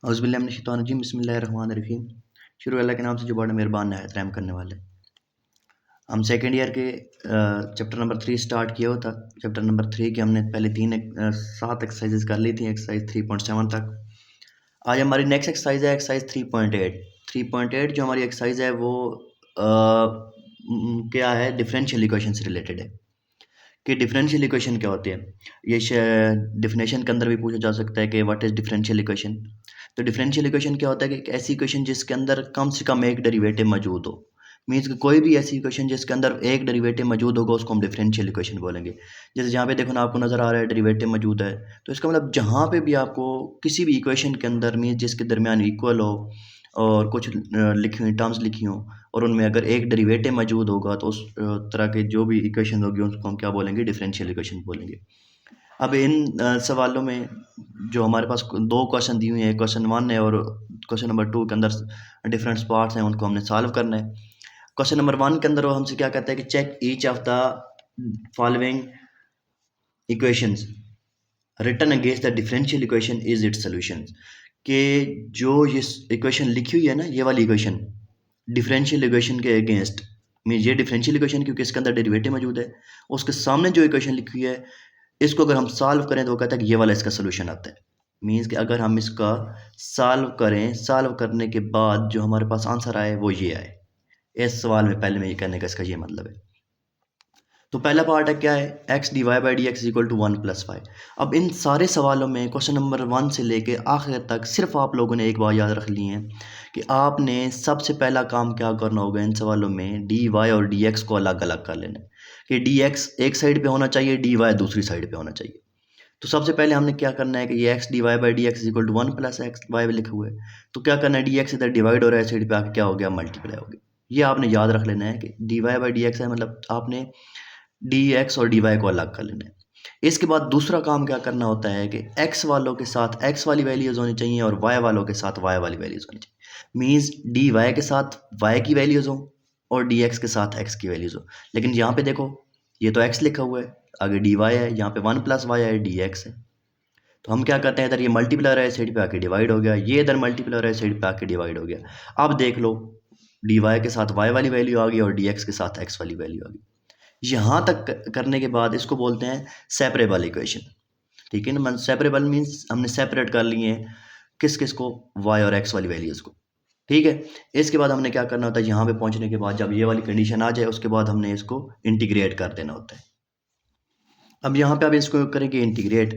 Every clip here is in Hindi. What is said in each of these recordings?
औज़ुबिल्लाहि बिस्मिल्लाहिर्रहमानिर्रहीम। शुरू अल्लाह के नाम से जो बड़ा मेहरबान नहायत रहम करने वाले। हम सेकेंड ईयर के चैप्टर नंबर 3 स्टार्ट किया हुआ था। चैप्टर नंबर 3 के हमने पहले 7 एक्सरसाइजेज कर ली थी, एक्सरसाइज 3.7 तक। आज हमारी नेक्स्ट एक्सरसाइज है एक्सरसाइज 3.8। 3.8 जो हमारी एक्सरसाइज है वो क्या है, डिफरेंशियल इक्वेशन से रिलेटेड है कि डिफरेंशियल इक्वेशन क्या होती है। ये डिफिनेशन के अंदर भी पूछा जा सकता है कि व्हाट इज़ डिफरेंशियल इक्वेशन। तो डिफरेंशियल इक्वेशन क्या होता है कि एक ऐसी इक्वेशन जिसके अंदर कम से कम एक डेरिवेटिव मौजूद हो। मीन्स कि कोई भी ऐसी इक्वेशन जिसके अंदर एक डेरिवेटिव मौजूद होगा उसको हम डिफरेंशियल इक्वेशन बोलेंगे। जैसे जहाँ पे देखो ना, आपको नज़र आ रहा है डेरिवेटिव मौजूद है, तो इसका मतलब जहाँ पे भी आपको किसी भी इक्वेशन के अंदर मीन्स जिसके दरमियान इक्वल हो और कुछ लिखी हुई टर्म्स लिखी हों और उनमें अगर एक डेरिवेटिव मौजूद होगा तो उस तरह के जो भी इक्वेशन होगी उसको हम क्या बोलेंगे, डिफरेंशियल इक्वेशन बोलेंगे। अब इन सवालों में जो हमारे पास दो क्वेश्चन दिए हुए हैं, क्वेश्चन 1 है और क्वेश्चन नंबर 2 के अंदर डिफरेंट पार्ट्स हैं, उनको हमने सॉल्व करना है। क्वेश्चन नंबर 1 के अंदर वो हमसे क्या कहता है कि check each of the following equations written against the differential equation is its solution. कि जो ये इक्वेशन लिखी हुई है ना, ये वाली इक्वेशन डिफरेंशियल इक्वेशन के अगेंस्ट, मीन ये डिफरेंशियल इक्वेशन क्योंकि इसके अंदर डेरिवेटिव मौजूद है, उसके सामने जो इक्वेशन लिखी हुई है इसको अगर हम सॉल्व करें तो वो कहता है कि ये वाला इसका सोल्यूशन आता है। मीन्स कि अगर हम इसका सॉल्व करें, सॉल्व करने के बाद जो हमारे पास आंसर आए वो ये आए। इस सवाल में पहले में ये कहने का इसका ये मतलब है। तो पहला पार्ट है क्या है, x D y by d x equal to 1+5। अब इन सारे सवालों में क्वेश्चन नंबर 1 से लेके आखिर तक सिर्फ आप लोगों ने एक बात याद रख ली है कि आपने सबसे पहला काम क्या करना होगा इन सवालों में, डी वाई और डी एक्स को अलग अलग कर लेना है कि डी एक्स एक साइड पे होना चाहिए, डी वाई दूसरी साइड पे होना चाहिए। तो सबसे पहले हमने क्या करना है कि ये x D y by d x equal to 1+x y लिखा हुआ है, तो क्या करना है, डी एक्स इधर डिवाइड हो रहा है, साइड पे आके क्या हो गया, मल्टीप्लाई हो गया। ये आपने याद रख लेना है कि d y by d x है, मतलब आपने डी एक्स और डी वाई को अलग कर लेना है। इसके बाद दूसरा काम क्या करना होता है कि एक्स वालों के साथ एक्स वाली वैल्यूज़ होनी चाहिए और वाई वालों के साथ वाई वाली वैल्यूज़ होनी चाहिए। मीन्स डी वाई के साथ वाई की वैल्यूज़ हो और डी एक्स के साथ एक्स की वैल्यूज़ हो। लेकिन यहाँ पे देखो, ये तो एक्स लिखा हुआ है, आगे डी वाई है, यहाँ पे 1+y है, डी एक्स है। तो हम क्या करते हैं, इधर ये मल्टीप्लाई हो रहा है, साइड पे आके डिवाइड हो गया, ये इधर मल्टीप्लाई हो रहा है, साइड पे आके डिवाइड हो गया। अब देख लो, डी वाई के साथ वाई वाली वैल्यू आ गई और डी एक्स के साथ एक्स वाली वैल्यू आ गई। यहाँ तक करने के बाद इसको बोलते हैं सेपरेबल इक्वेशन। ठीक है ना, सेपरेबल मीन्स हमने सेपरेट कर लिए हैं किस किस को, वाई और एक्स वाली वैल्यूज़ को। ठीक है, इसके बाद हमने क्या करना होता है, यहाँ पे पहुँचने के बाद जब ये वाली कंडीशन आ जाए उसके बाद हमने इसको इंटीग्रेट कर देना होता है। अब यहाँ पे आप इसको करेंगे इंटीग्रेट,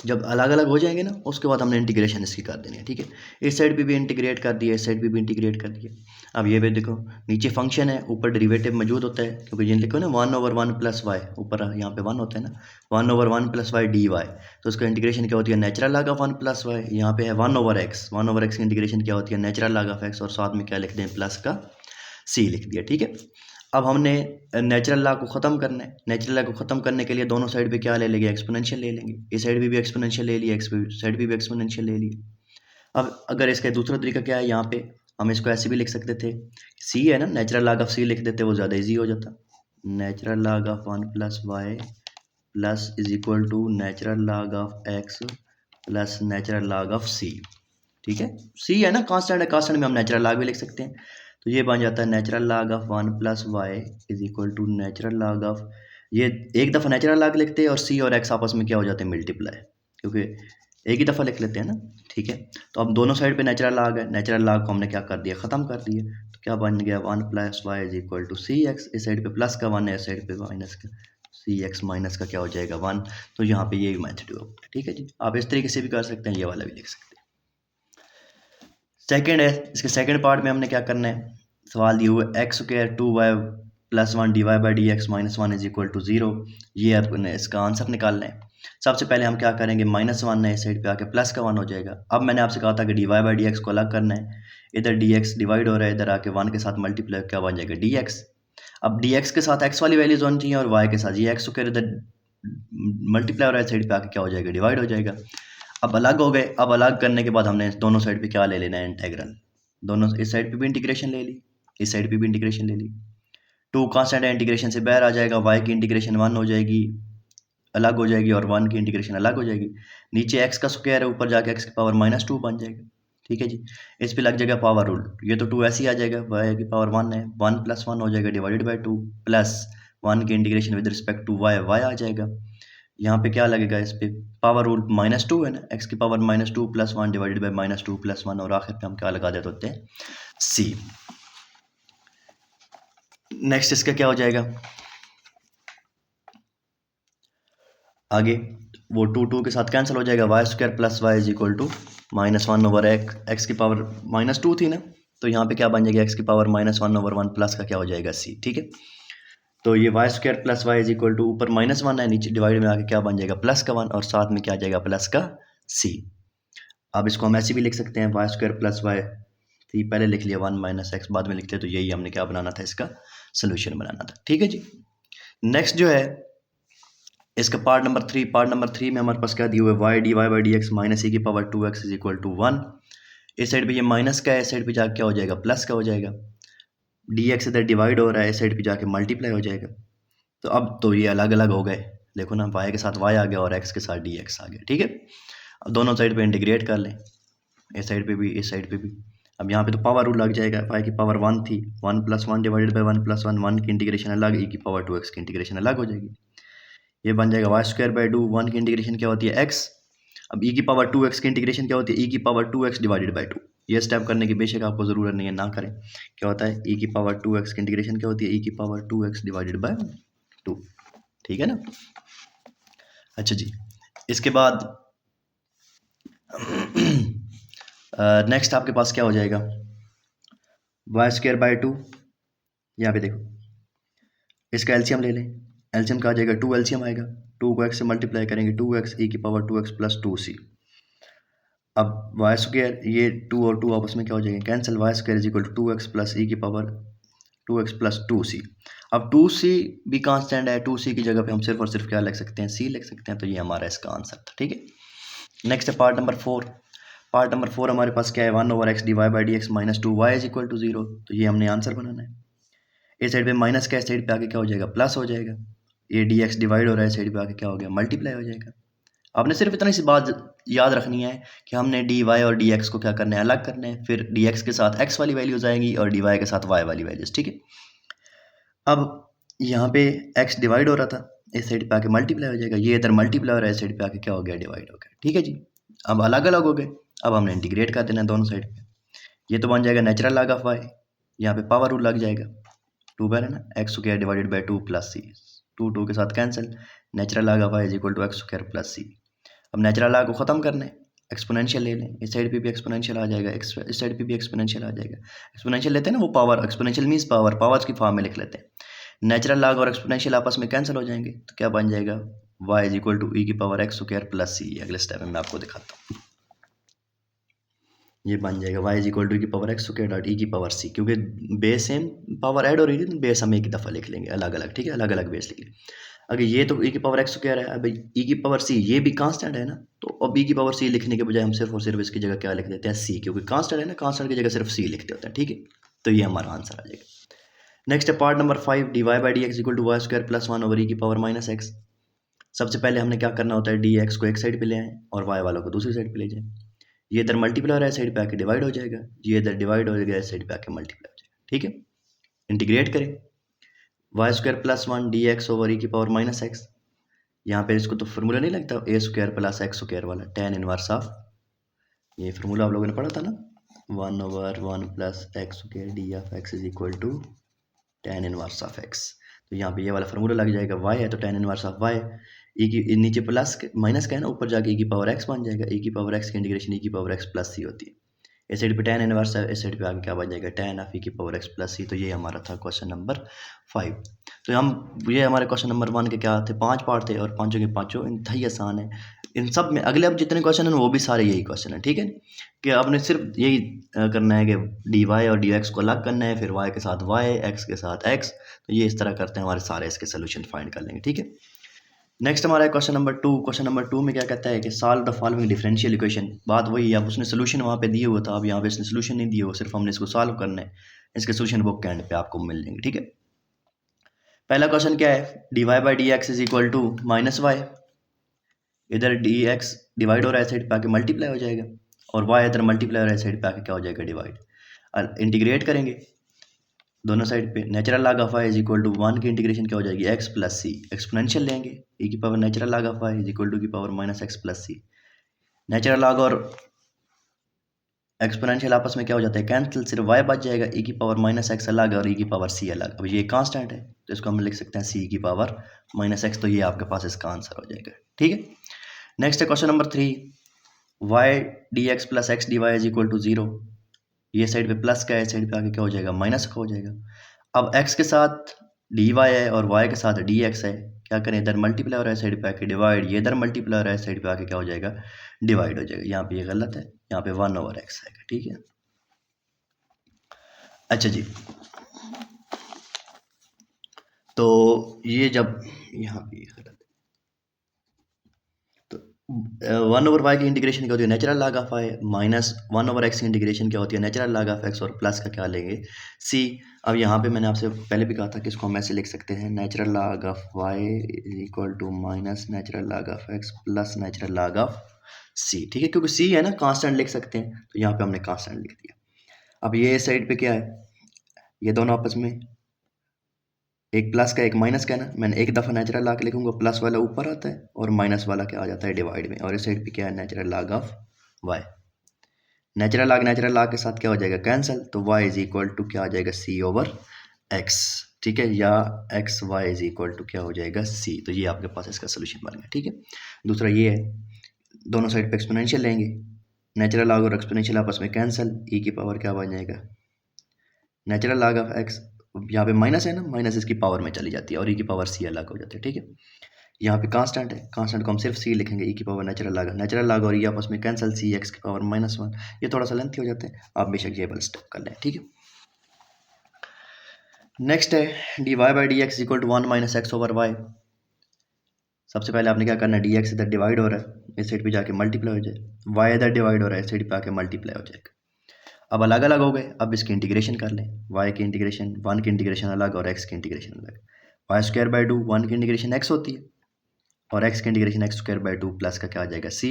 जब अलग अलग हो जाएंगे ना उसके बाद हमने इंटीग्रेशन इसकी कर देनी है। ठीक है, इस साइड पे भी इंटीग्रेट कर दिया, इस साइड पे भी इंटीग्रेट कर दिया। अब ये भी देखो, नीचे फंक्शन है, ऊपर डेरिवेटिव मौजूद होता है, क्योंकि जिन लिखो ना 1/1+y, ऊपर यहाँ पे 1 होता है ना, 1/1+y dy, तो उसका इंटीग्रेशन क्या होती है, नेचुरल लॉग ऑफ 1+y। यहाँ पे है 1/x, 1/x की इंटीग्रेशन क्या होती है, नेचुरल लॉग ऑफ x, और साथ में क्या लिख दें, प्लस का c लिख दिया। ठीक है, अब हमने नेचुरल लॉ को ख़त्म करना है। नेचुरल लॉ को ख़त्म करने के लिए दोनों साइड पे क्या ले लेंगे, एक्सपोनेंशियल ले लेंगे। इस साइड भी एक्सपोनेंशियल ले लिया, साइड भी एक्सपोनेंशियल ले लिया। अब अगर इसका दूसरा तरीका क्या है, यहाँ पे हम इसको ऐसे भी लिख सकते थे, सी है ना, नेचुरल लॉग ऑफ सी लिख देते, वो ज़्यादा ईजी हो जाता। Natural log of 1+y plus is equal to natural log of x plus natural log of c. ठीक है, सी है ना, कांस्टेंट है, कांस्टेंट में हम नेचुरल लॉग भी लिख सकते हैं। तो ये बन जाता है natural log of 1+y is equal to natural log of, ये एक दफ़ा नेचुरल लॉग लिखते हैं और सी और एक्स आपस में क्या हो जाते हैं, मल्टीप्लाई, क्योंकि एक ही दफ़ा लिख लेते हैं ना। ठीक है, तो अब दोनों साइड पे नेचुरल लॉग है, नेचुरल लॉग को हमने क्या कर दिया, ख़त्म कर दिया। तो क्या बन गया, 1+y is equal to c x, इस साइड पे प्लस का 1 है, इस साइड पे माइनस का, सी एक्स माइनस का क्या हो जाएगा, 1। तो यहाँ पे ये मैथड होगा। ठीक है जी, आप इस तरीके से भी कर सकते हैं, ये वाला भी लिख सकते हैं। सेकेंड है, इसके सेकेंड पार्ट में हमने क्या करना है, सवाल दिए हुए x² 2y+1 dy by d x minus 1 is equal to 0। ये आपने इसका आंसर निकालना है। सबसे पहले हम क्या करेंगे, -1 है, इस साइड पे आके प्लस का 1 हो जाएगा। अब मैंने आपसे कहा था कि dy बाई डी एक्स को अलग करना है, इधर dx डिवाइड हो रहा है, इधर आके 1 के साथ मल्टीप्लाई, क्या बन जाएगा, dx। अब dx के साथ x वाली वैल्यूज होनी चाहिए और y के साथ ये x² इधर मल्टीप्लाई हो रहा है, साइड पे आके क्या हो जाएगा, डिवाइड हो जाएगा। अब अलग हो गए, अब अलग करने के बाद हमने दोनों साइड पे क्या ले लेना है, इंटेग्रल। दोनों इस साइड पे भी इंटीग्रेशन ले ली, इस साइड पे भी इंटीग्रेशन ले ली। 2 कांस्टेंट है, इंटीग्रेशन से बाहर आ जाएगा, y की इंटीग्रेशन 1 हो जाएगी, अलग हो जाएगी, और 1 की इंटीग्रेशन अलग हो जाएगी। नीचे x का स्क्वायर है, ऊपर जाके x की पावर -2 बन जाएगा। ठीक है जी। इस पे लग जाएगा पावर रूल, ये तो 2 ऐसे ही आ जाएगा, वाई की पावर 1 है, 1 + 1 हो जाएगा डिवाइडेड बाई 2 प्लस 1 की integration with respect to y, y आ जाएगा। यहाँ पे क्या लगेगा, इस पे पावर रूल -2 है ना, x की पावर -2 + 1 डिवाइडेड बाई -2 + 1, और आखिर पे हम क्या लगा देते होते हैं, c। नेक्स्ट इसका क्या हो जाएगा आगे, वो 2 के साथ कैंसिल हो जाएगा, y² + y = -1/x, x की पावर -2 थी ना, तो यहाँ पे क्या बन जाएगा, x की पावर -1/1 प्लस का क्या हो जाएगा c, ठीक है। तो ये y² + y = ऊपर -1 है, नीचे डिवाइड में आके क्या बन जाएगा, +1, और साथ में क्या आ जाएगा, प्लस का c। अब इसको हम ऐसे भी लिख सकते हैं, y² + y, तो पहले लिख लिया 1 - x, बाद में लिखते, तो यही हमने क्या बनाना था, इसका सोल्यूशन बनाना था, ठीक है जी। नेक्स्ट जो है इसका पार्ट नंबर 3 में हमारे पास क्या दिया हुआ है, y dy by d x minus e⁻2x = 1। इस साइड पे ये माइनस का है, इस साइड पे जाके क्या हो जाएगा, प्लस का हो जाएगा, dx इधर डिवाइड हो रहा है, इस साइड पे जाके मल्टीप्लाई हो जाएगा। तो अब तो ये अलग अलग हो गए, देखो ना, y के साथ y आ गया और x के साथ dx आ गया, ठीक है। अब दोनों साइड पे इंटीग्रेट कर लें, इस साइड पे भी, इस साइड पे भी। अब यहाँ पे तो पावर रूल लग जाएगा, y की पावर 1 थी, 1 + 1 डिवाइडेड बाई 1 + 1, 1 की इंटीग्रेशन अलग, e⁻2x की इंटीग्रेशन अलग हो जाएगी। ये बन जाएगा y²/2, 1 की इंटीग्रेशन क्या होती है, x। अब e⁻2x की इंटीग्रेशन क्या होती है, e⁻2x डिवाइडेड बाई 2। ये स्टेप करने की बेशक आपको ज़रूरत नहीं है, ना करें। क्या होता है, e⁻2x की इंटीग्रेशन क्या होती है, e⁻2x डिवाइडेड बाई 2, ठीक है ना। अच्छा जी, इसके बाद नेक्स्ट आपके पास क्या हो जाएगा, y²/2, यहाँ पे देखो, इसका एलसीएम ले लें, एलसीएम का आ जाएगा 2, एलसीएम आएगा, 2 को x से मल्टीप्लाई करेंगे, 2x e⁻2x + 2c। अब y², ये 2 और 2 आपस में क्या हो जाएंगे, cancel, y² = 2x + e⁻2x + 2c। अब 2c भी कांस्टेंट है, 2c की जगह पे हम सिर्फ और सिर्फ क्या लिख सकते हैं, c लिख सकते हैं, तो ये हमारा इसका आंसर था, ठीक है। नेक्स्ट है पार्ट नंबर 4। पार्ट नंबर 4 हमारे पास क्या है, 1/x dy by d x minus 2y = 0, तो ये हमने आंसर बनाना है। इस साइड पे माइनस का, इस साइड पे आके क्या हो जाएगा, प्लस हो जाएगा, ये dx डिवाइड हो रहा है, इस साइड पे आके क्या हो गया, मल्टीप्लाई हो जाएगा। आपने सिर्फ इतनी सी बात याद रखनी है कि हमने dy और dx को क्या करना है, अलग करना है, फिर dx के साथ x वाली वैल्यूज आएंगी और dy के साथ y वाली वैल्यूज, ठीक है। अब यहाँ पे x डिवाइड हो रहा था, इस साइड पे आके मल्टीप्लाई हो जाएगा, ये इधर मल्टीप्लाई हो रहा है, इस साइड पे आके क्या हो गया, डिवाइड हो गया, ठीक है जी। अब अलग अलग हो गए, अब हमने इंटीग्रेट कर देना है दोनों साइड पे, ये तो बन जाएगा नेचुरल लॉग ऑफ y, यहाँ पे पावर रूल लग जाएगा, 2 बार है ना, x² डिवाइडेड बाई 2 + c, 2 के साथ cancel, natural log of y = x² + c। अब नेचुरल लॉग को ख़त्म करना है, एक्सपोनेंशियल ले लें, इस साइड पे भी एक्सपोनेंशियल आ जाएगा, इस साइड पे भी एक्सपोनेंशियल आ जाएगा। एक्सपोनेंशियल लेते हैं ना, वो power, exponential means power, powers की फॉर्म में लिख लेते हैं। नेचुरल लॉग और एक्सपोनेंशियल आपस में कैंसिल हो जाएंगे, तो क्या बन जाएगा, y = e⁻x² + c। अगले स्टेप में मैं आपको दिखाता हूँ, ये बन जाएगा y = e⁻x².e⁻c, क्योंकि बेस सेम, पावर ऐड हो रही है, तो बेस हम एक ही दफ़ा लिख लेंगे अलग अलग, ठीक है, अलग अलग बेस लिख लेंगे। अगर ये तो e⁻x² है, अब e⁻c ये भी कांस्टेंट है ना, तो अब e⁻c लिखने के बजाय हम सिर्फ और सिर्फ इसकी जगह क्या लिख देते हैं, c, क्योंकि कांस्टेंट है ना, कांस्टेंट की जगह सिर्फ c लिखते होते हैं, ठीक है। तो ये हमारा आंसर आ जाएगा। नेक्स्ट है part number 5, dy by d x = y² + 1/e⁻−x। सबसे पहले हमने क्या करना होता है, dx को एक साइड पे ले आए और y वालों को दूसरी साइड पे ले जाएं। ये इधर मल्टीप्लाई हो रहा है, साइड पे आके डिवाइड हो जाएगा, ये इधर डिवाइड हो जाएगा, साइड पे आके मल्टीप्लाई हो जाएगा, ठीक है। इंटीग्रेट करें, y² + 1 dx/e⁻−x, यहाँ पे इसको तो फार्मूला नहीं लगता, a² + x² वाला, tan इनवर्स ऑफ, ये फार्मूला आप लोगों ने पढ़ा था ना, 1/1 + x² d(x) = tan inverse of x। तो यहाँ पे ये वाला फार्मूला लग जाएगा, y है तो tan inverse of y, e की नीचे प्लस माइनस का है ना, ऊपर जाके e⁻x बन जाएगा, e⁻x की इंटीग्रेशन e⁻x + c होती है, इस साइड पे tan इनवर्स है, इस साइड पे आगे क्या बन जाएगा, tan ऑफ e⁻x + c। तो ये हमारा था क्वेश्चन नंबर 5। तो हम, ये हमारे क्वेश्चन नंबर 1 के क्या थे, 5 पार्ट थे, और पाँचों के पाँचों इंतहाई आसान है। इन सब में अगले अब जितने क्वेश्चन हैं वो भी सारे यही क्वेश्चन है, ठीक है, कि आपने सिर्फ यही करना है कि dy और dx को अलग करना है, फिर y के साथ y, x के साथ x, तो ये इस तरह करते हैं, हमारे सारे इसके सोल्यूशन फाइंड कर लेंगे, ठीक है। नेक्स्ट हमारा क्वेश्चन नंबर 2। क्वेश्चन नंबर 2 में क्या कहता है कि solve the following differential equation. बात वही है, अब उसने सोल्यूशन वहाँ पे दिए हुआ था, अब यहाँ पे इसने सोल्यूशन नहीं दिए हुआ, सिर्फ हमने इसको सॉल्व करना है, इसके सोल्यूशन बुक के एंड पे आपको मिल जाएंगे, ठीक है। पहला क्वेश्चन क्या है, dy by d x = -y, इधर dx डिवाइड हो रहा है, साइड पे आके मल्टीप्लाई हो जाएगा, और वाई इधर मल्टीप्लाई हो रहा है साइड पे आके क्या हो जाएगा डिवाइड। इंटीग्रेट करेंगे दोनों साइड पे, natural log of Y is equal to 1 की इंटीग्रेशन क्या हो जाएगी एक्स प्लस सी, एक्सपोनेंशियल लेंगे e की power natural log of Y is equal to की power minus x plus c. Natural log और एक्सपोनेंशियल आपस में क्या हो जाता है कैंसिल, सिर्फ y बच जाएगा, e की पावर माइनस एक्स अलग और e की पावर c अलग। अब ये कांस्टेंट है तो इसको हम लिख सकते हैं c की पावर माइनस एक्स, तो ये आपके पास इसका आंसर हो जाएगा। ठीक है, नेक्स्ट है question number 3, y D x plus x D Y is equal to 0। ये साइड पे प्लस का है, साइड पे आगे क्या हो जाएगा माइनस का हो जाएगा। अब x के साथ डी वाई है और y के साथ डी एक्स है, क्या करें इधर मल्टीप्लाई हो रहा है साइड पे आके डिवाइड, ये इधर मल्टीप्लाई हो रहा है साइड पे आके क्या हो जाएगा डिवाइड हो जाएगा। यहाँ पे ये गलत है, यहाँ पे 1/x आएगा। ठीक है, अच्छा जी, तो ये जब यहाँ पे ये गलत है तो 1/y की इंटीग्रेशन क्या होती है natural log of y minus 1/x की इंटीग्रेशन क्या होती है नेचुरल लॉग ऑफ x और प्लस का क्या लेंगे c। अब यहाँ पे मैंने आपसे पहले भी कहा था कि इसको हम ऐसे लिख सकते हैं natural log of y is equal to minus natural log of x plus natural log of c। ठीक है, क्योंकि c है ना कांस्टेंट लिख सकते हैं, तो यहाँ पे हमने कांस्टेंट लिख दिया। अब ये साइड पे क्या है, ये दोनों आपस में एक प्लस का एक माइनस का है ना, मैंने एक दफ़ा नेचुरल लॉग लिखूंगा, प्लस वाला ऊपर आता है और माइनस वाला क्या आ जाता है डिवाइड में, और इस साइड पे क्या है natural log of y। Natural log के साथ क्या हो जाएगा कैंसिल, तो y इज इक्वल टू क्या आ जाएगा c/x। ठीक है, या x y is equal to क्या हो जाएगा c। तो ये आपके पास इसका सोल्यूशन बन गया। ठीक है, दूसरा ये है, दोनों साइड पे एक्सपोनेंशियल लेंगे, नेचुरल लॉग और एक्सपोनेंशियल आपस में कैंसिल, e की पावर क्या बन जाएगा नेचुरल लॉग ऑफ x, यहाँ पे माइनस है ना, माइनस इसकी पावर में चली जाती है और e की पावर c अलग हो जाती है। ठीक है, यहाँ पे कांस्टेंट है, कांस्टेंट को हम सिर्फ c लिखेंगे, e की पावर नेचुरल लॉग और e आपस में कैंसिल, c x की पावर -1। ये थोड़ा सा लेंथी हो जाते हैं, आप बेशक ये वाला स्टेप कर लें। ठीक है, नेक्स्ट है dy by d x equal to 1 minus x over y. सबसे पहले आपने क्या करना है, डी एक्स इधर डिवाइड हो रहा है, इस साइड पे जाके मल्टीप्लाई हो जाए, वाई इधर डिवाइड हो रहा है, इस साइड पे आके मल्टीप्लाई हो जाएगा। अब अलग अलग हो गए, अब इसकी इंटीग्रेशन कर लें, y की इंटीग्रेशन 1 की इंटीग्रेशन अलग और x की इंटीग्रेशन अलग। वाई स्क्वायर बाई 2 1 की इंटीग्रेशन x होती है और x की integration x square by 2 plus का क्या आ जाएगा c।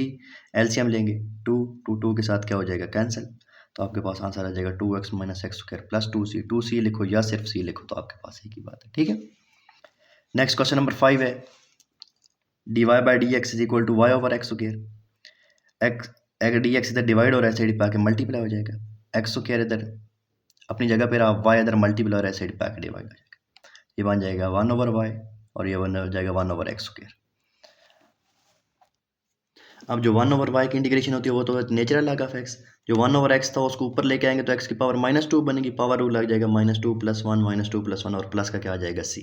एलसीएम लेंगे, 2 के साथ क्या हो जाएगा कैंसिल, तो आपके पास आंसर आ जाएगा 2x minus x square plus 2c लिखो या सिर्फ c लिखो तो आपके पास एक ही बात है। ठीक है, नेक्स्ट क्वेश्चन नंबर 5 है, dy by d x is equal to y over x square. X d x इधर डिवाइड हो रहा है, साइड पे आके मल्टीप्लाई हो जाएगा, एक्स स्क्वायर इधर अपनी जगह पे रहा, वाई इधर मल्टीप्लाई हो रहा है, साइड पे आके डिवाइड हो जाएगा, ये बन जाएगा 1/y और ये बन जाएगा 1/x स्क्वायर। अब जो 1/y की इंटीग्रेशन होती है वो तो नेचुरल लॉग ऑफ x, जो 1/x था उसको ऊपर लेके आएंगे तो x की पावर -2 बनेगी, पावर रूल लग जाएगा -2 + 1 -2 + 1 और प्लस का क्या आ जाएगा c।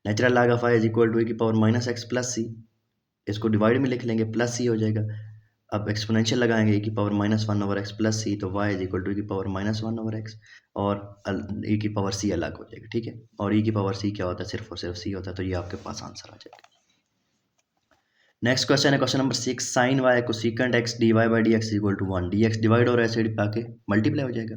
Natural log of y is equal to e की पावर -x प्लस c, इसको डिवाइड में लिख लेंगे प्लस c हो जाएगा। अब एक्सपोनेंशियल लगाएंगे e की पावर -1/x प्लस c, तो y is equal to e की पावर -1/x और e की पावर c अलग हो जाएगा। ठीक है, और e की पावर c क्या होता है सिर्फ और सिर्फ c होता है, तो ये आपके पास आंसर आ जाएगा। नेक्स्ट क्वेश्चन है question number 6, sine y cosecant x D y by d x equal to 1। D x divide हो रहा है साइड पे आके मल्टीप्लाई हो जाएगा,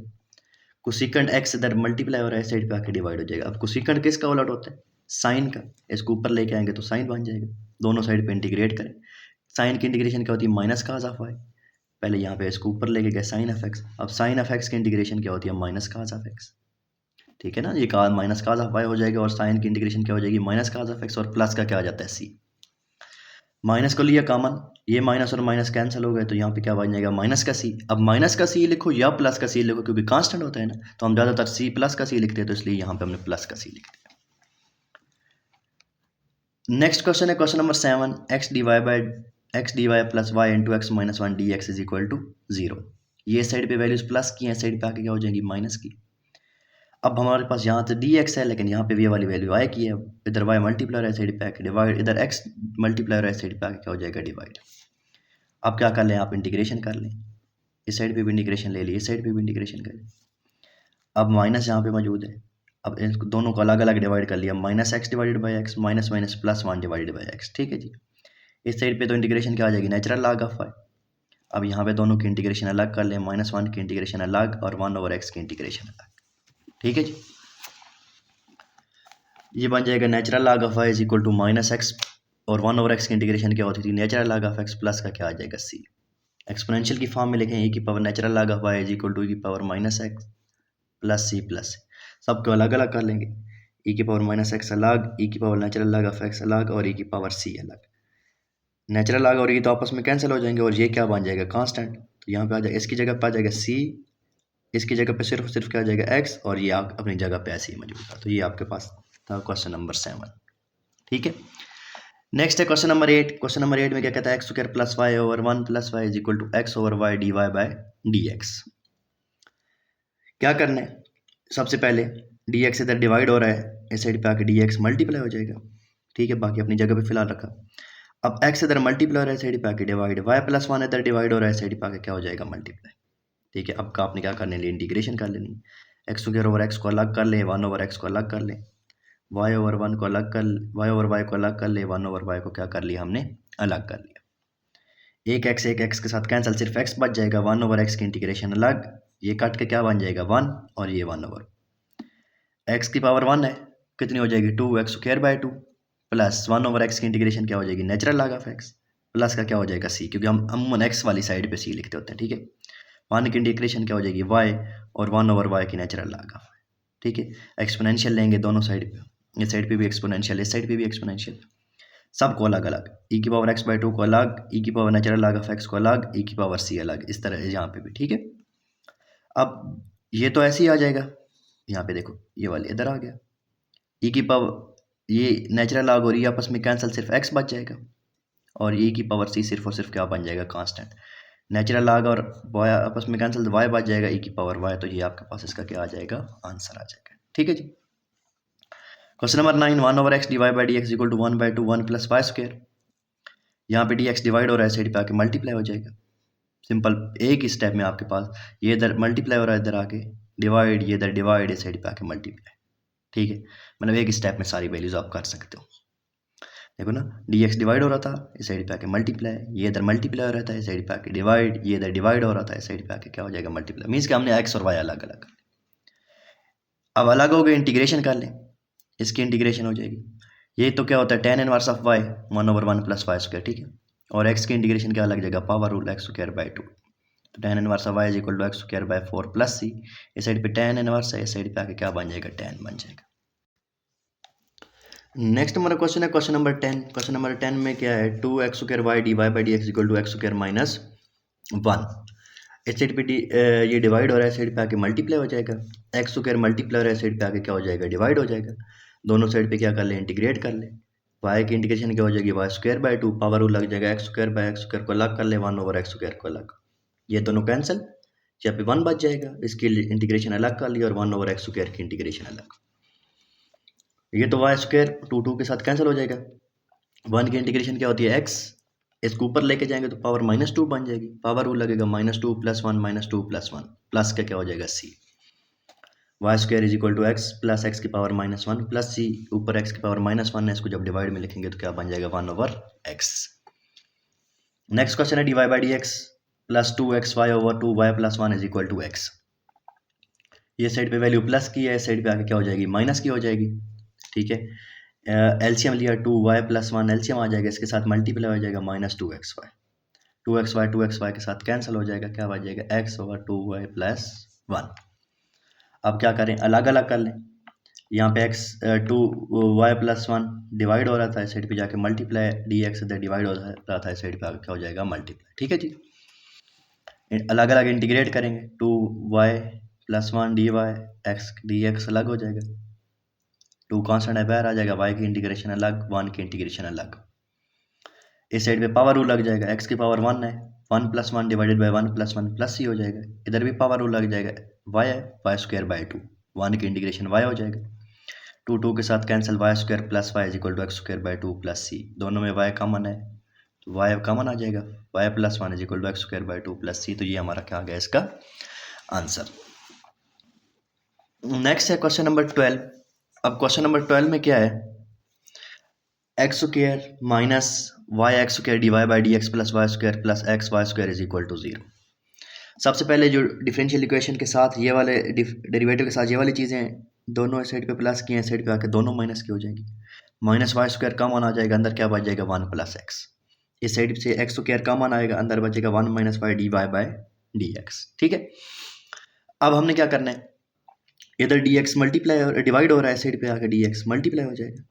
कोसिकेंट एक्स इधर मल्टीप्लाई हो रहा है साइड पे आके डिवाइड हो जाएगा। अब कोसिकेंट किसका उलट होता है साइन का, इसको ऊपर लेके आएंगे तो साइन बन जाएगा, दोनों साइड पे इंटीग्रेट करें, साइन की इंटीग्रेशन क्या होती है माइनस काज ऑफ वाई, पहले यहाँ पे इसको ऊपर लेके गए साइन ऑफ एक्स, अब साइन ऑफ एक्स की इंटीग्रेशन क्या होती है माइनस काज ऑफ एक्स। ठीक है ना, ये का माइनस काज ऑफ वाई हो जाएगा और साइन की इंटीग्रेशन क्या हो जाएगी माइनस काज ऑफ एक्स और प्लस का क्या आ जाता है सी। माइनस को लिया कॉमन, ये माइनस और माइनस कैंसिल हो गए तो यहाँ पे क्या बन जाएगा माइनस का सी। अब माइनस का सी लिखो या प्लस का सी लिखो, क्योंकि कांस्टेंट होता है ना, तो हम ज़्यादातर सी प्लस का सी लिखते हैं, तो इसलिए यहाँ पे हमने प्लस का सी लिख दिया। नेक्स्ट क्वेश्चन है question number 7, X D Y plus Y into X minus 1 D x is equal to 0। ये साइड पे वैल्यूज प्लस की हैं, साइड पे आके क्या हो जाएगी माइनस की। अब हमारे पास यहाँ तो डी एक्स है, लेकिन यहाँ पे भी वाली वैल्यू आई की है, इधर वाई मल्टीप्लाई है साइड पे आके डिवाइड, इधर एक्स मल्टीप्लाई है साइड पे आके क्या हो जाएगा डिवाइड। अब क्या कर लें, आप इंटीग्रेशन कर लें, इस साइड पे भी इंटीग्रेशन ले ली, इस साइड पे भी इंटीग्रेशन कर लें। अब माइनस यहाँ पे मौजूद है, अब इसको दोनों को अलग अलग डिवाइड कर लिया, minus x divided by x minus minus plus 1 divided by x. ठीक है जी, इस साइड पे तो इंटीग्रेशन क्या आ जाएगी नेचुरल लॉग ऑफ वाई। अब यहाँ पे दोनों की इंटीग्रेशन अलग कर लें, -1 की इंटीग्रेशन अलग और 1/x की इंटीग्रेशन अलग। ठीक है जी, ये बन जाएगा natural log of Y is equal to -x और 1/x की इंटीग्रेशन क्या होती थी natural log of x plus का क्या आ जाएगा c। एक्सपोनेंशियल की फॉर्म में लिखें e की power natural log of y is equal to e की power minus x plus c सबको अलग अलग कर लेंगे। e की पावर माइनस एक्स अलग, e की power natural log of x अलग और e की पावर c अलग। नेचुरल log और ये तो आपस में कैंसिल हो जाएंगे और ये क्या बन जाएगा कांस्टेंट। तो यहाँ पे आ जाएगा, इसकी जगह पे आ जाएगा c, इसकी जगह पे सिर्फ क्या आ जाएगा x और ये आप अपनी जगह पे ऐसे ही मौजूद था। तो ये आपके पास था क्वेश्चन नंबर 7। ठीक है, नेक्स्ट है क्वेश्चन नंबर 8। क्वेश्चन नंबर 8 में क्या कहता है, x square plus y over 1 plus y is equal to x over y d y by d x. क्या करना है, सबसे पहले डी एक्स इधर डिवाइड हो रहा है, इस साइड पे आके डी एक्स मल्टीप्लाई हो जाएगा। ठीक है, बाकी अपनी जगह पे फिलहाल रखा। अब एक्स इधर मल्टीप्लाई हो रहा है, साइड पे आके डिवाइड, वाई प्लस 1 इधर डिवाइड हो रहा है, साइड पे आके क्या हो जाएगा मल्टीप्लाई। ठीक है, अब का आपने क्या करने लिए, इंटीग्रेशन कर लेनी। एक्स स्क्वायर ओवर एक्स को अलग कर ले, 1 ओवर एक्स को अलग कर ले, वाई ओवर 1 को अलग कर, वाई ओवर वाई को अलग कर ले, 1 ओवर वाई को क्या कर लिया हमने, अलग कर लिया। एक एक्स के साथ कैंसिल, सिर्फ एक्स बच जाएगा, 1 ओवर एक्स की इंटीग्रेशन अलग, ये कट के क्या बन जाएगा 1 और ये 1 ओवर एक्स की पावर 1 है, कितनी हो जाएगी 2 x square by 2 plus 1 over x की इंटीग्रेशन क्या हो जाएगी natural log of x plus का क्या हो जाएगा सी, क्योंकि हम अमूमन एक्स वाली साइड पे सी लिखते होते हैं। ठीक है, 1 की इंटीग्रेशन क्या हो जाएगी वाई और 1 ओवर वाई की नेचुरल लॉग ऑफ। ठीक है, एक्सपोनेंशियल लेंगे दोनों साइड पे, इस साइड पे भी एक्सपोनेंशियल, इस साइड पे भी एक्सपोनेंशियल, सबको अलग अलग, e की पावर x बाई 2 को अलग, e की power natural log of x को अलग, e की पावर c अलग, इस तरह यहाँ पे भी। ठीक है, अब ये तो ऐसे ही आ जाएगा, यहाँ पे देखो ये वाली इधर आ गया, e की पावर ये नेचुरल log और ये आपस में कैंसिल, सिर्फ x बच जाएगा और e की पावर c सिर्फ और सिर्फ क्या बन जाएगा कांस्टेंट। नेचुरल log और y आपस में कैंसिल, y बच जाएगा, e की पावर y, तो ये आपके पास इसका क्या आ जाएगा, आंसर आ जाएगा। ठीक है जी, question number 9, 1 over x divide by d x equal to 1 by 2 1 plus y square. यहाँ पे डी एक्स डिवाइड हो रहा है, साइड पे आके मल्टीप्लाई हो जाएगा। सिंपल, एक ही स्टेप में आपके पास ये इधर मल्टीप्लाई हो रहा है, इधर आके डिवाइड, ये इधर डिवाइड, ये साइड पे आके मल्टीप्लाई। ठीक है, मतलब एक स्टेप में सारी वैल्यूज आप कर सकते हो। देखो ना, डी एक्स डिवाइड हो रहा था, इस साइड पे आके मल्टीप्लाई, ये इधर मल्टीप्लाई हो रहा था, इस साइड पे आके डिवाइड, ये इधर डिवाइड हो रहा था, इस साइड पे आके क्या हो जाएगा मल्टीप्लाई। मीन्स कि हमने एक्स और वाई अलग अलग, अब अलग हो गए, इंटीग्रेशन कर लें, इसकी इंटीग्रेशन हो जाएगी। ये तो क्या होता है tan inverse of y 1 over 1 plus y square. ठीक है, और x की इंटीग्रेशन क्या लग जाएगा, power rule x square by 2, तो tan inverse of y is equal to x square by 4 plus c, इस साइड पे tan इनवर्स है, इस साइड पे आके क्या बन जाएगा, tan बन जाएगा। नेक्स्ट हमारा क्वेश्चन है क्वेश्चन नंबर 10। क्वेश्चन नंबर 10 में क्या है, 2x square y dy by d x equal to x square minus 1। इस साइड पे ये डिवाइड हो रहा है, साइड पे आके मल्टीप्लाई हो जाएगा, एक्स स्क्वायर मल्टीप्लाई हो रहा है, साइड पे आके क्या हो जाएगा, डिवाइड हो जाएगा। दोनों साइड पे क्या कर ले, इंटीग्रेट कर ले, वाई की इंटीग्रेशन क्या हो जाएगी, y square by 2 power rule लग जाएगा, x square by x square को अलग कर ले, 1 ओवर एक्स स्क्वायर को अलग, ये दोनों कैंसिल, यहाँ पे 1 बच जाएगा, इसकी इंटीग्रेशन अलग कर ली और 1 ओवर एक्स स्क्वायर की इंटीग्रेशन अलग। ये तो वाई स्क्वायर 2 के साथ कैंसिल हो जाएगा, 1 की इंटीग्रेशन क्या होती है एक्स, इसको ऊपर लेके जाएंगे तो पावर -2 बन जाएगी, पावर रूल लगेगा -2 + 1 -2 + 1 प्लस का क्या हो जाएगा c, y square is equal to x plus x की पावर -1 प्लस सी, ऊपर एक्स की पावर -1 है, इसको जब डिवाइड में लिखेंगे तो क्या बन जाएगा 1 ओवर एक्स। नेक्स्ट क्वेश्चन है d y by d x plus 2x y over 2 y plus 1 is equal to x. ये साइड पे वैल्यू प्लस की है, साइड पे आके क्या हो जाएगी, माइनस की हो जाएगी। ठीक है, एलसीएम लिया 2y + 1, एलसीएम आ जाएगा, इसके साथ मल्टीप्लाई हो जाएगा -2xy, 2xy के साथ कैंसिल हो जाएगा, क्या बच जाएगा x ओवर 2y + 1। अब क्या करें, अलग अलग कर लें, यहाँ पे x 2y + 1 डिवाइड हो रहा था, इस साइड पे जाके मल्टीप्लाई, dx इधर डिवाइड हो रहा था, इस साइड पे क्या हो जाएगा मल्टीप्लाई। ठीक है जी, अलग अलग इंटीग्रेट करेंगे, 2y + 1 dy x dx अलग हो जाएगा, 2 कांस्टेंट है बाहर आ जाएगा, y की इंटीग्रेशन अलग, 1 की इंटीग्रेशन अलग। इस साइड पे पावर रूल लग जाएगा, x की पावर 1 है, 1 + 1 डिवाइडेड बाई 1 + 1 प्लस सी हो जाएगा, इधर भी पावर रूल लग जाएगा, y है, y स्क्वायर बाई 2, 1 की इंटीग्रेशन y हो जाएगा, 2 के साथ cancel, y square plus y is equal to x square by 2 plus c, दोनों में y कॉमन है तो y कॉमन आ जाएगा, y + 1 is equal to x square by 2 plus c, तो ये हमारा क्या आ गया इसका आंसर। नेक्स्ट है क्वेश्चन नंबर 12। अब क्वेश्चन नंबर 12 में क्या है, x square minus y x square d y by d x plus y square plus x y square is equal to 0। सबसे पहले जो डिफरेंशियल इक्वेशन के साथ ये वाले डेरिवेटिव के साथ ये वाली चीज़ें दोनों साइड पे प्लस की हैं, साइड पे आके दोनों माइनस की हो जाएंगी, माइनस वाई स्क्वायर कम होना आ जाएगा, अंदर क्या बच जाएगा 1 + x, इस साइड से एक्स स्क्वायर कॉमन आएगा, अंदर बचेगा 1 minus y d y by d x. ठीक है, अब हमने क्या करना है, इधर डी एक्स मल्टीप्लाई और डिवाइड हो रहा है, साइड पे आके डी एक्स मल्टीप्लाई हो जाएगा,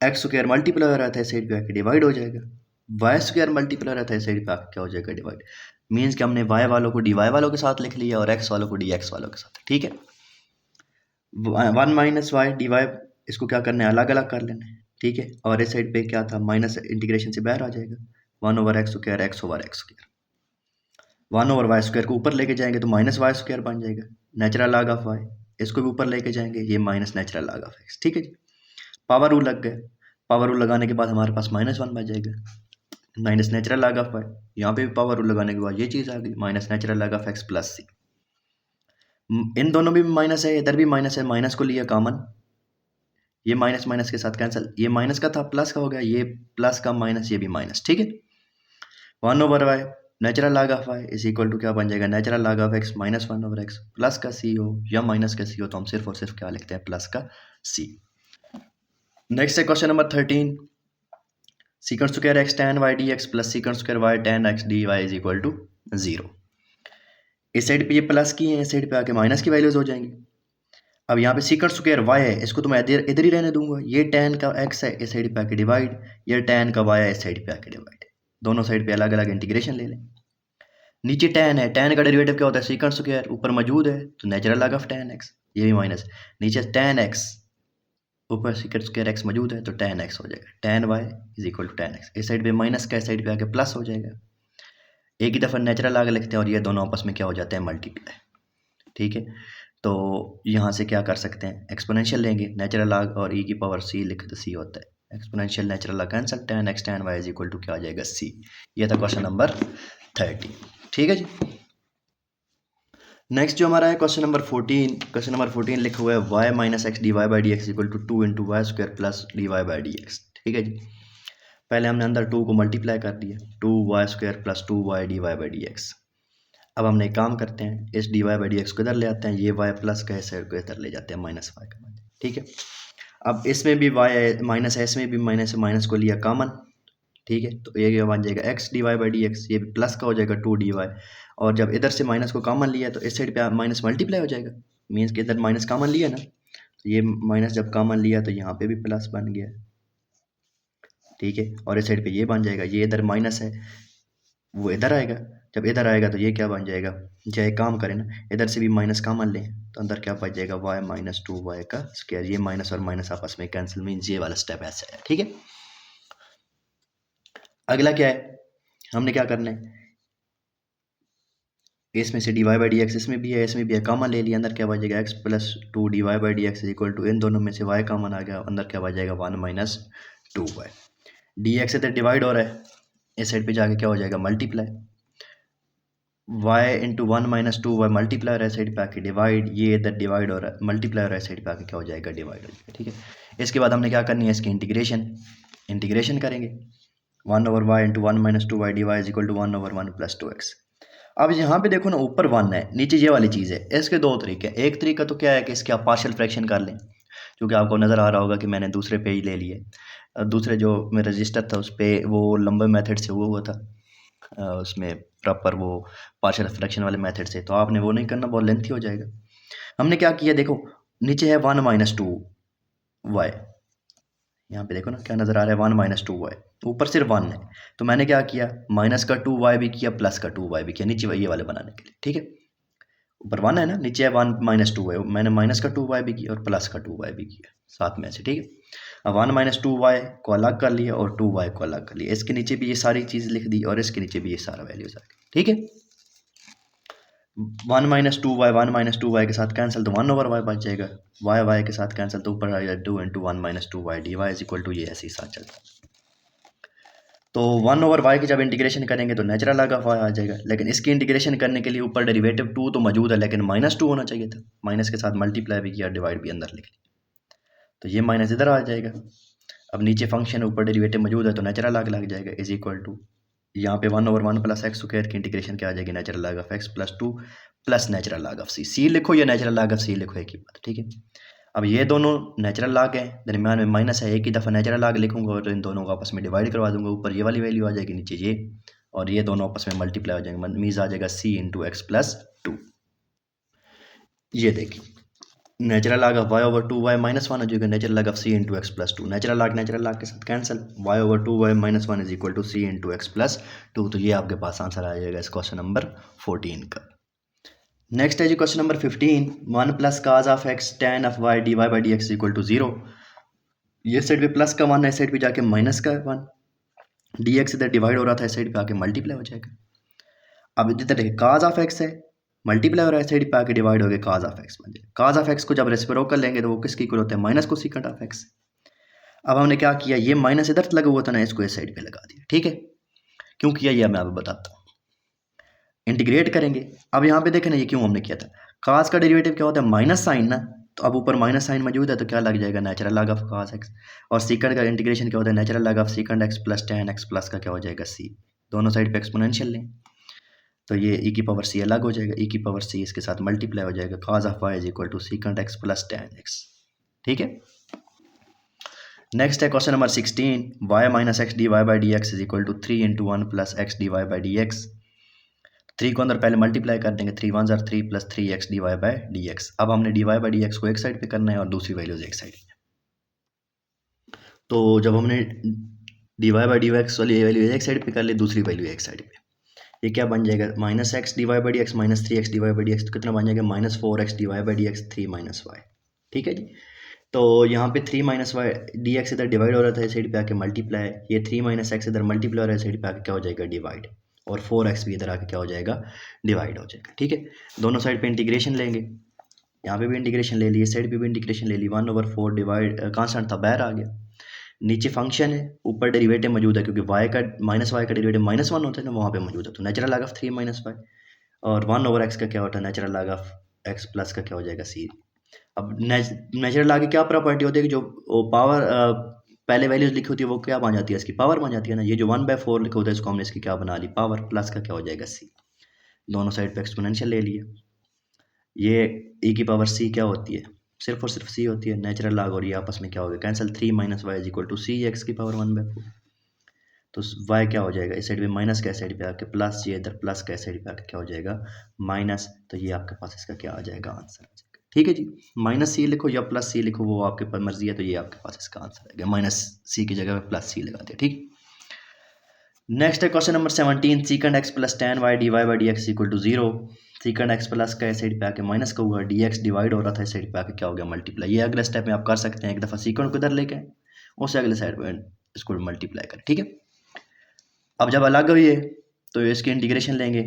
एक्स स्क्वायर मल्टीप्लाई हो रहा था, साइड पे आके डिवाइड हो जाएगा, वाई स्क्वायर मल्टीप्लाई हो रहा था, साइड पे आके क्या हो जाएगा, डिवाइड। मीन्स कि हमने वाई वालों को डी वाई वालों के साथ लिख लिया और एक्स वालों को डी एक्स वालों के साथ। ठीक है, 1 माइनस वाई डी वाई, इसको क्या करना है, अलग अलग कर लेना है। ठीक है, और इस साइड पे क्या था, माइनस इंटीग्रेशन से बाहर आ जाएगा, 1 over x square, x over x square, 1 over y square को ऊपर लेके जाएंगे तो माइनस वाई स्क्वायर बन जाएगा, नेचुरल लॉग ऑफ वाई, इसको भी ऊपर लेके जाएंगे, ये minus natural log of x. ठीक है जी, पावर रूल लग गया, पावर रूल लगाने के बाद हमारे पास -1 बच जाएगा, minus natural log of y, यहाँ पे भी पावर रूल लगाने के बाद ये चीज़ आ गई, minus natural log of x plus c. इन दोनों भी माइनस है, इधर भी माइनस है, माइनस को लिया कॉमन, ये माइनस माइनस के साथ कैंसिल, ये माइनस का था प्लस का हो गया, ये प्लस का माइनस, ये भी माइनस। ठीक है, 1 over Y natural log of Y is equal to क्या बन जाएगा, natural log of X minus 1 over X, plus का सी हो या माइनस का सी हो तो हम सिर्फ और सिर्फ क्या लिखते हैं, प्लस का सी। नेक्स्ट है question number 13, secant square X tan Y D x plus secant square Y tan X D Y is equal to 0। इस साइड पे ये प्लस की है, इस साइड पे आके माइनस की वैल्यूज हो जाएंगी। अब यहाँ पे सीकेंड स्क्वायर वाई है, इसको तो मैं इधर ही रहने दूंगा, ये tan का x है, इस साइड पे आके डिवाइड, ये tan का y है, इस साइड पे आके डिवाइड, दोनों साइड पे अलग अलग इंटीग्रेशन ले लें। नीचे tan है, tan का डेरिवेटिव क्या होता है, सीकेंड स्क्वायर, ऊपर मौजूद है तो natural log of tan x, ये भी माइनस, नीचे tan x, ऊपर सीकेंड स्क्वायर x मौजूद है तो tan x हो जाएगा, tan y is equal to tan x, इस साइड पे माइनस का, इस साइड पे आके प्लस हो जाएगा, एक ही दफ़ा नेचुरल लॉग लिखते हैं और ये दोनों आपस में क्या हो जाते हैं, मल्टीप्लाई। ठीक है, तो यहाँ से क्या कर सकते हैं, एक्सपोनेंशियल लेंगे, नेचुरल लॉग और e की पावर c लिखे तो c होता है, exponential natural log cancel, tan x tan y is equal to क्या आ जाएगा, c। ये था क्वेश्चन नंबर 30। ठीक है जी, नेक्स्ट जो हमारा है क्वेश्चन नंबर 14, क्वेश्चन नंबर 14 लिखा हुआ है y minus x D y by d x equal to 2 into y square plus d y by d x. ठीक है जी, पहले हमने अंदर 2 को मल्टीप्लाई कर दिया, 2y square plus 2y d y by d x. अब हमने एक काम करते हैं, इस d y by d x को इधर ले आते हैं, ये y प्लस का इस को इधर ले जाते हैं, माइनस वाई का। ठीक है, अब इसमें भी y माइनस है, इसमें भी माइनस है, माइनस को लिया कॉमन। ठीक है, तो ये क्या बन जाएगा, x d y by d x, ये भी प्लस का हो जाएगा 2 डी वाई, और जब इधर से माइनस को कॉमन लिया तो इस साइड पे माइनस मल्टीप्लाई हो जाएगा, मीन्स कि इधर माइनस कॉमन लिया ना, तो ये माइनस जब कॉमन लिया तो यहाँ पे भी प्लस बन गया। ठीक है, और इस साइड पे ये बन जाएगा, ये इधर माइनस है वो इधर आएगा, जब इधर आएगा तो ये क्या बन जाएगा, चाहे काम करें ना, इधर से भी माइनस कॉमन लें तो अंदर क्या बच जाएगा, y माइनस 2y का स्क्वायर, ये माइनस और माइनस आपस में कैंसिल, मीन्स ये वाला स्टेप ऐसा है। ठीक है, अगला क्या है, हमने क्या करना है, इसमें से d y by d x इसमें भी है, इसमें भी है, कॉमन ले लिया, अंदर क्या बच जाएगा, x plus 2 d y by d x equal to, इन दोनों में से y कॉमन आ गया, अंदर क्या बच जाएगा, 1 माइनस 2y, डी एक्स इधर डिवाइड हो रहा है, इस साइड पे जाके क्या हो जाएगा, multiply, y into 1 minus 2y multiply हो रहा है, साइड पे आके डिवाइड, ये इधर डिवाइड हो रहा है, मल्टीप्लाई हो रहा है, साइड पे आके क्या हो जाएगा, डिवाइड हो जाएगा। ठीक है, इसके बाद हमने क्या करनी है, इसकी इंटीग्रेशन करेंगे, 1 over y into 1 minus 2y d Y is equal to 1 over 1 plus 2x। अब यहाँ पे देखो ना, ऊपर 1 है, नीचे ये वाली चीज़ है, इसके दो तरीके, एक तरीका तो क्या है कि इसके आप पार्शियल फ्रैक्शन कर लें, क्योंकि आपको नज़र आ रहा होगा कि मैंने दूसरे पेज ले लिए, दूसरे जो मेरा रजिस्टर था उस पर वो लंबे मेथड से हुआ था, उसमें प्रॉपर वो पार्शियल फ्रैक्शन वाले मेथड से, तो आपने वो नहीं करना, बहुत लेंथी हो जाएगा। हमने क्या किया, देखो नीचे है 1 माइनस 2y, यहाँ पे देखो ना क्या नज़र आ रहा है, 1 माइनस 2y, ऊपर सिर्फ 1 है, तो मैंने क्या किया, माइनस का 2y भी किया, प्लस का 2y भी किया, नीचे ये वाले बनाने के लिए। ठीक है, ऊपर 1 है ना, नीचे है 1 माइनस 2 है, मैंने माइनस का 2y भी किया और प्लस का 2y भी किया साथ में से। ठीक है, अब 1 माइनस 2y को अलग कर लिया और 2y को अलग कर लिया, इसके नीचे भी ये सारी चीज़ लिख दी और इसके नीचे भी ये सारा वैल्यूज आ गई। ठीक है, 1 माइनस 2y के साथ कैंसिल तो 1 ओवर y बच जाएगा, y के साथ कैंसिल तो ऊपर आ जाएगा 2 into 1 minus 2y d Y is equal to, ये ऐसे ही साथ चलता है। तो 1 ओवर y की जब इंटीग्रेशन करेंगे तो नेचुरल लॉग ऑफ y आ जाएगा, लेकिन इसकी इंटीग्रेशन करने के लिए ऊपर डेरिवेटिव 2 तो मौजूद है, लेकिन -2 होना चाहिए था, माइनस के साथ मल्टीप्लाई भी किया, डिवाइड भी अंदर लिख लिया, तो ये माइनस इधर आ जाएगा। अब नीचे फंक्शन ऊपर डेरिवेटिव मौजूद है तो नेचुरल लॉग लग जाएगा, इज इक्वल टू, यहाँ पे 1 ओवर 1 प्लस एक्स स्क्वायर की इंटीग्रेशन क्या आ जाएगी, natural log of x plus 2 plus natural log of c, लिखो या नेचुरल लॉग ऑफ c लिखो, एक ही बात। ठीक है, अब ये दोनों नेचुरल लॉग है, दरमियान में माइनस है, एक ही दफ़ा नेचुरल लॉग लिखूंगा और इन दोनों को आपस में डिवाइड करवा दूंगा, ऊपर ये वाली वैल्यू आ जाएगी, नीचे ये, और ये दोनों आपस में मल्टीप्लाई हो जाएंगे, मीन्स आ जाएगा c इंटू एक्स प्लस 2। ये देखिए natural log of y over 2y minus 1 हो जाएगा natural log of c into x plus 2, natural log के साथ cancel, y over 2y minus 1 is equal to c into x plus 2। तो ये आपके पास आंसर आ जाएगा इस क्वेश्चन नंबर 14 का। नेक्स्ट है जी question number 15, 1 plus cos of x tan of y dy by d x equal to 0। ये साइड पे प्लस का 1 है, इस साइड पे जाके माइनस का 1, डी एक्स इधर डिवाइड हो रहा था, इस साइड पे आके मल्टीप्लाई हो जाएगा। अब इधर देखिए काज ऑफ एक्स है, मल्टीप्लाई हो रहा है, साइड पे आके डिवाइड हो गया, काज ऑफ एक्स बन जाएगा। काज ऑफ एक्स को जब रेसिप्रोकल लेंगे तो वो किसके इक्वल होता है, माइनस को सीकेंट ऑफ एक्स। अब हमने क्या किया, ये माइनस इधर लगा हुआ था ना, इसको इस साइड पे लगा दिया, ठीक है। क्यों किया ये मैं आपको बताता हूँ, इंटीग्रेट करेंगे। अब यहाँ पे देखें ना, ये क्यों हमने किया था, काज का डेरिवेटिव क्या होता है, माइनस साइन ना, तो अब ऊपर माइनस साइन मौजूद है तो क्या लग जाएगा, natural log of cos x. और सीकेंड का इंटीग्रेशन क्या होता है, natural log of secant x plus tan x plus का क्या हो जाएगा c, दोनों साइड पे एक्सपोनेंशियल लें तो ये e की पावर c अलग हो जाएगा, e की पावर c इसके साथ मल्टीप्लाई हो जाएगा, cos of y is equal to secant x plus tan x, ठीक है। नेक्स्ट है question number 16, y minus x D y by d x is equal to 3 into 1 plus x D y by d x. 3 को अंदर पहले मल्टीप्लाई कर देंगे, 3 1 ज़ार 3 plus 3 x D y by d x. अब हमने d y by d x को एक साइड पे करना है और दूसरी वैल्यूज एक साइड पे। तो जब हमने d y by d x वाली वैल्यू एक साइड पे कर ली, दूसरी वैल्यू एक साइड पे, ये क्या बन जाएगा, minus x D y by d x minus 3 x D y by d x, तो कितना बन जाएगा, minus 4 x D y by d x 3 minus y, ठीक है जी। तो यहाँ पे 3 माइनस वाई डी एक्स इधर डिवाइड हो रहा था, इस साइड पे आके मल्टीप्लाई, ये 3 माइनस एक्स इधर मल्टीप्लाई हो रहा है, इस साइड पे आके क्या हो जाएगा, डिवाइड, और 4x भी इधर आके क्या हो जाएगा, डिवाइड हो जाएगा, ठीक है। दोनों साइड पे इंटीग्रेशन लेंगे, यहाँ पे भी इंटीग्रेशन ले ली, इस साइड पे भी इंटीग्रेशन ले ली, 1/4 डिवाइड कांस्टेंट था बाहर आ गया, नीचे फंक्शन है, ऊपर डेरिवेटिव मौजूद है, क्योंकि y का माइनस वाई का डेरिवेटिव -1 होता है ना, वहाँ पे मौजूद है, तो natural log of 3 minus y, और 1/x का क्या होता है, natural log of x plus का क्या हो जाएगा, c। अब नेचुरल लॉग की क्या प्रॉपर्टी होती है कि जो पावर पहले वैल्यूज लिखी होती है वो क्या बन जाती है, इसकी पावर बन जाती है ना। ये जो 1/4 लिखा होता है इसको हमने इसकी क्या बना ली, पावर, प्लस का क्या हो जाएगा, c। दोनों साइड पे एक्सपोनेंशियल ले लिया, ये e की पावर c क्या होती है, सिर्फ और सिर्फ c होती है, नेचुरल लॉग, और ये आपस में क्या हो गया, cancel, 3 minus y is equal to c x की पावर 1/4। तो y क्या हो जाएगा, इस साइड पे माइनस का, साइड पे आके प्लस, ये इधर प्लस का, साइड पे आके क्या हो जाएगा, माइनस। तो ये आपके पास इसका क्या आ जाएगा, आंसर आ जाएगा, ठीक है जी। माइनस सी लिखो या प्लस सी लिखो, वो आपके पास मर्जी है, तो ये आपके पास इसका आंसर आएगा, माइनस सी की जगह पे प्लस सी लगा दिया, ठीक। नेक्स्ट है question number 17, secant x plus tan Y d y by d x equal to 0। Secant x plus का साइड पे आके माइनस का हुआ, डी एक्स डिवाइड हो रहा था, साइड पे आके क्या हो गया, मल्टीप्लाई। ये अगले स्टेप में आप कर सकते हैं, एक दफ़ा सीकेंड को इधर लेके उससे अगले साइड पे इसको मल्टीप्लाई करें, ठीक है। अब जब अलग हुई है तो इसकी इंटीग्रेशन लेंगे,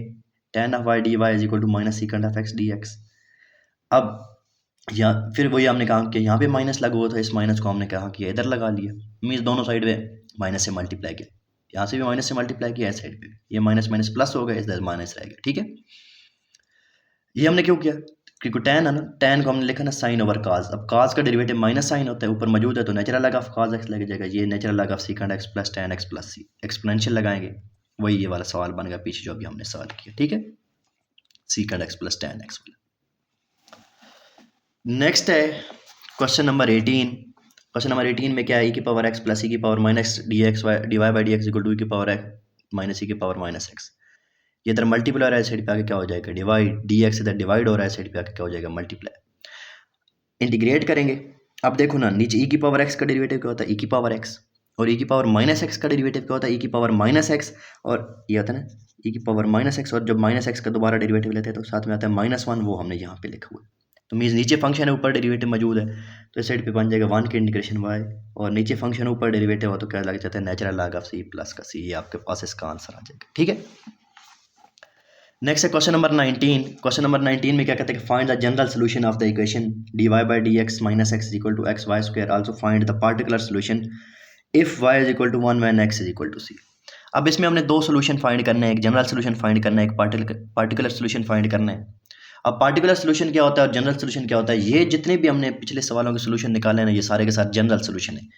tan of y d Y is equal to minus secant of x d x. अब यहाँ फिर वही हमने कहा कि यहाँ पे माइनस लगा हुआ था, इस माइनस को हमने कहा किया इधर लगा लिया, मीन्स दोनों साइड में माइनस से मल्टीप्लाई किया, यहाँ से भी माइनस से मल्टीप्लाई किया, इस साइड पे ये माइनस माइनस प्लस हो गया, इधर माइनस रह गया, ठीक है। ये हमने क्यों किया, क्योंकि tan है ना, tan को हमने लिखा ना साइन ओवर काज। अब काज का डेरिवेटिव माइनस साइन होता है, ऊपर मौजूद है, तो natural log of cos x लग जाएगा, ये natural log of secant x plus tan x plus c, exponential लगाएंगे, वही ये वाला सवाल बन गया पीछे जो अभी हमने सवाल किया, ठीक है, secant x plus tan x वाला। नेक्स्ट है क्वेश्चन नंबर 18। क्वेश्चन नंबर 18 में क्या है, e की पावर x प्लस e की power minus d x y d y by d x equal to e की पावर x माइनस e की पावर माइनस एक्स। ये इधर मल्टीप्लाई हो रहा है, साइड पे आके क्या हो जाएगा, डिवाइड, डी एक्स इधर डिवाइड हो रहा है, साइड पे आके क्या हो जाएगा, मल्टीप्लाई। इंटीग्रेट करेंगे, अब देखो ना, नीचे e की पावर x का डेरिवेटिव क्या होता है, e की पावर x, और e की पावर माइनस x का डेरिवेटिव क्या होता है, e की पावर माइनस x, और ये होता है ना e की पावर माइनस x, और जब माइनस x का दोबारा डेरिवेटिव लेते हैं तो साथ में आता है -1, वो हमने यहाँ पे लिखा हुआ है। तो मीन्स नीचे फंक्शन है, ऊपर डेरिवेटिव मौजूद है, तो इस साइड पे बन जाएगा 1 की इंटीग्रेशन y, और नीचे फंक्शन ऊपर डेरिवेटिव हो तो क्या लग जाता है, natural log of c plus का c। ये आपके पास इसका आंसर आ जाएगा, ठीक है। नेक्स्ट है क्वेश्चन नंबर 19। क्वेश्चन नंबर 19 में क्या कहते हैं कि find the general solution of the equation dy by d x minus x is equal to x y square, also find the particular solution if y is equal to 1 when x is equal to c। अब इसमें हमने दो सोल्यूशन फाइंड करने हैं, एक जनरल सोल्यूशन फाइंड करना है, एक पार्टिकुलर सोल्यूशन फाइंड करना है। अब पार्टिकुलर सोल्यूशन क्या होता है और जनरल सोल्यूशन क्या होता है, ये जितने भी हमने पिछले सवालों के सोल्यूशन निकाले हैं ना, ये सारे के साथ जनरल सोल्यूशन है।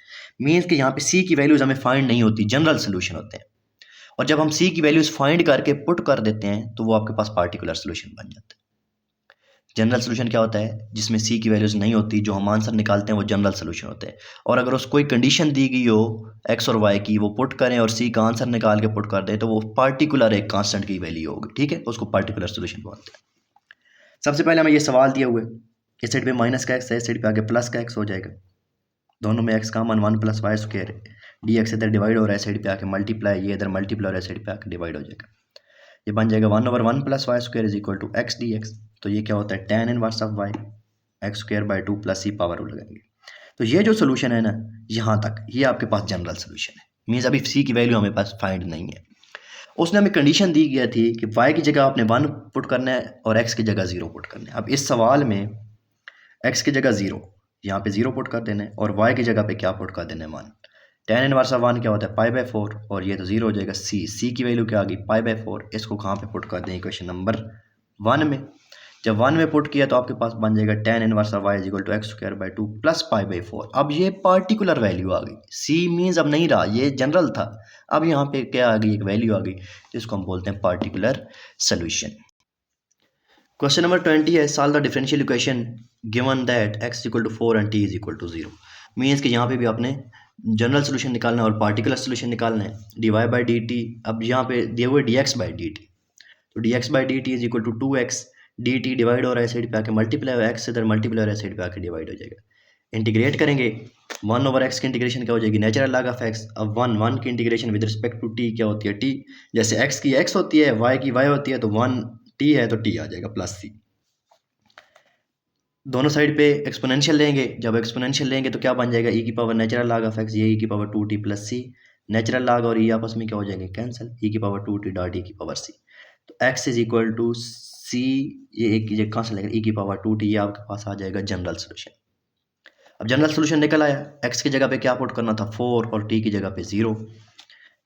मीन्स कि यहाँ पे c की वैल्यूज हमें फाइंड नहीं होती, जनरल सोल्यूशन होते हैं, और जब हम c की वैल्यूज फाइंड करके पुट कर देते हैं तो वो आपके पास पार्टिकुलर सोल्यूशन बन जाता है। जनरल सोल्यूशन क्या होता है, जिसमें सी की वैल्यूज़ नहीं होती, जो हम आंसर निकालते हैं वो जनरल सोल्यूशन होते हैं। और अगर उसको कोई कंडीशन दी गई हो एक्स और वाई की, वो पुट करें और सी का आंसर निकाल के पुट कर दें, तो वो पार्टिकुलर एक कांस्टेंट की वैल्यू होगी, ठीक है, उसको पार्टिकुलर सोल्यूशन बोलते हैं। सबसे पहले हमें ये सवाल दिए हुए, इस साइड पे माइनस का एक्स है, इस साइड पे आगे प्लस का एक्स हो जाएगा, दोनों में x common 1 + y² D x इधर डिवाइड हो रहा है, साइड पे आके मल्टीप्लाई, ये इधर मल्टीप्लाई हो रहा है, साइड पे आके डिवाइड हो जाएगा। ये बन जाएगा 1/1 + y² = x dx। तो ये क्या होता है, tan inverse of y x² / 2 + c power लगाएंगे। तो ये जो सोल्यूशन है ना, यहाँ तक ये आपके पास जनरल सोल्यूशन है। मीन्स अभी c की वैल्यू हमें पास फाइंड नहीं है। उसने हमें कंडीशन दी गई थी कि y की जगह आपने 1 पुट करना है और x की जगह 0 पुट करना है। अब इस सवाल में x की जगह 0, यहाँ पे 0 पुट कर देना है, और y की जगह पे क्या पुट कर देना है, 1। tan इनवर्स ऑफ 1 क्या होता है, π/4, और ये तो 0 हो जाएगा। c की वैल्यू क्या आ गई, π/4। इसको कहाँ पे पुट कर दें, इक्वेशन नंबर 1 में। जब 1 में पुट किया तो आपके पास बन जाएगा tan inverse of y = x² / 2 + π/4। अब ये पार्टिकुलर वैल्यू आ गई, c मीन्स अब नहीं रहा, ये जनरल था, अब यहाँ पे क्या आ गई, एक वैल्यू आ गई, जिसको हम बोलते हैं पार्टिकुलर सोल्यूशन। क्वेश्चन नंबर 20 है, solve the differential equation given that x = 4 and t = 0। Means कि यहाँ पे भी आपने जनरल सोल्यूशन निकालना है और पार्टिकुलर सोल्यूशन निकालना है। dy/dt, अब यहाँ पे दिए हुए dx/dt, तो dx/dt = 2x, dt डिवाइड हो रहा है, साइड पे आके मल्टीप्लाई हो, x इधर मल्टीप्लाई हो रहा है, साइड पे आके डिवाइड हो जाएगा। इंटीग्रेट करेंगे, 1/x की इंटीग्रेशन क्या हो जाएगी, नेचुरल लॉग ऑफ x। अब 1 की integration with respect to t क्या होती है, t। जैसे x की x होती है, y की y होती है, तो 1 t है तो t आ जाएगा +c। दोनों साइड पे एक्सपोनेंशियल लेंगे, जब एक्सपोनेंशियल लेंगे तो क्या बन जाएगा, e की power natural log of x, ये e की power 2t + c, natural log और e आपस में क्या हो जाएंगे, कैंसिल, e की पावर 2t डॉट e की पावर c। तो x = c, ये एक जगह कहाँ से लेगा, e की पावर 2t, ये आपके पास आ जाएगा जनरल सोल्यूशन। अब जनरल सोल्यूशन निकल आया, x की जगह पे क्या पुट करना था, 4, और t की जगह पे 0,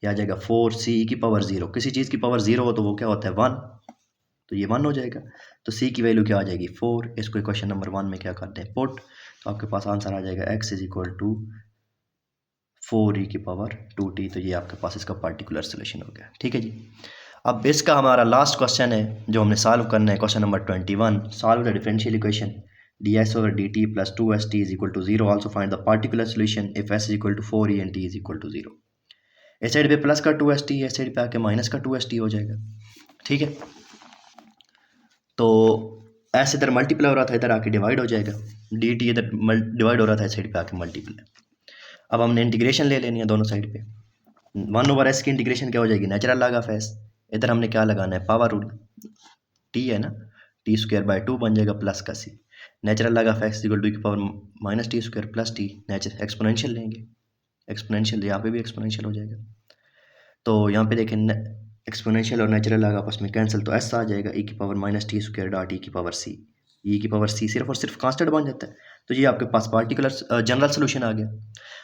यह आ जाएगा 4c की पावर 0। किसी चीज़ की पावर 0 हो तो वो क्या होता है, 1, तो ये 1 हो जाएगा। तो c की वैल्यू क्या आ जाएगी, 4। इसको इक्वेशन नंबर 1 में क्या करते हैं, पुट, तो आपके पास आंसर आ जाएगा x = 4e की पावर 2t। तो ये आपके पास इसका पार्टिकुलर सोल्यूशन हो गया, ठीक है जी। अब इसका हमारा लास्ट क्वेश्चन है जो हमने सॉल्व करना है, question number 21, solve the differential equation ds/dt + 2st = 0। Also find the particular solution if s = 4e and t = 0। इस साइड पे प्लस का 2st है, इस साइड पे आके माइनस का 2st हो जाएगा, ठीक है। तो s इधर मल्टीप्लाई हो रहा था, इधर आके डिवाइड हो जाएगा, dt इधर डिवाइड हो रहा था, इस साइड पे आके मल्टीप्लाई। अब हमने इंटीग्रेशन ले लेनी है दोनों साइड पे, 1/s की इंटीग्रेशन क्या हो जाएगी, नेचुरल लॉग ऑफ s। इधर हमने क्या लगाना है, पावर रूल, t है ना, t² / 2 बन जाएगा प्लस का c, natural log of x = e की power -t² + t, natural exponential लेंगे, एक्सपोनेंशियल यहाँ पे भी एक्सपोनेंशियल हो जाएगा। तो यहाँ पे देखें, एक्सपोनेंशियल और नेचुरल लॉग आपस में कैंसिल, तो s आ जाएगा e की पावर -t² डॉट e की पावर c। e की पावर c सिर्फ और सिर्फ कांस्टेंट बन जाता है, तो ये आपके पास पार्टिकुलर जनरल सोल्यूशन आ गया।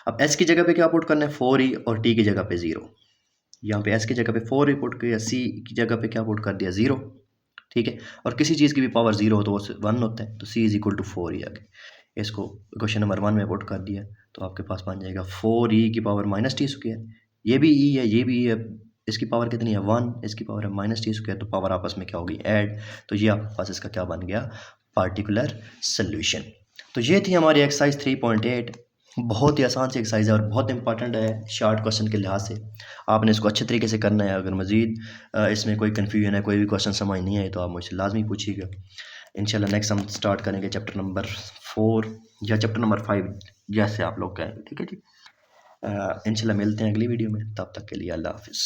अब s की जगह पे क्या पुट करना है, 4e, और t की जगह पे 0। यहाँ पे s की जगह पे 4e पुट किया, c की जगह पे क्या पुट कर दिया, 0, ठीक है। और किसी चीज़ की भी पावर 0 हो तो वो 1 होता है, तो c = 4e आ गया। इसको क्वेश्चन नंबर 1 में पुट कर दिया, तो आपके पास बन जाएगा 4e की पावर -t²। ये भी e है, ये भी e है, इसकी पावर कितनी है, 1, इसकी पावर है -t², तो पावर आपस में क्या होगी, ऐड। तो ये आपके पास इसका क्या बन गया, पार्टिकुलर सोल्यूशन। तो ये थी हमारी एक्सरसाइज 3.8। बहुत ही आसान सी एक्सरसाइज है और बहुत इंपॉर्टेंट है शॉर्ट क्वेश्चन के लिहाज से। आपने इसको अच्छे तरीके से करना है। अगर मज़ीद इसमें कोई कन्फ्यूजन है, कोई भी क्वेश्चन समझ नहीं आए, तो आप मुझसे लाजमी पूछिएगा। इंशाल्लाह नेक्स्ट हम स्टार्ट करेंगे चैप्टर नंबर 4 या चैप्टर नंबर 5, जैसे आप लोग कहेंगे, ठीक है जी। इंशाल्लाह मिलते हैं अगली वीडियो में, तब तक के लिए अल्लाह हाफिज़।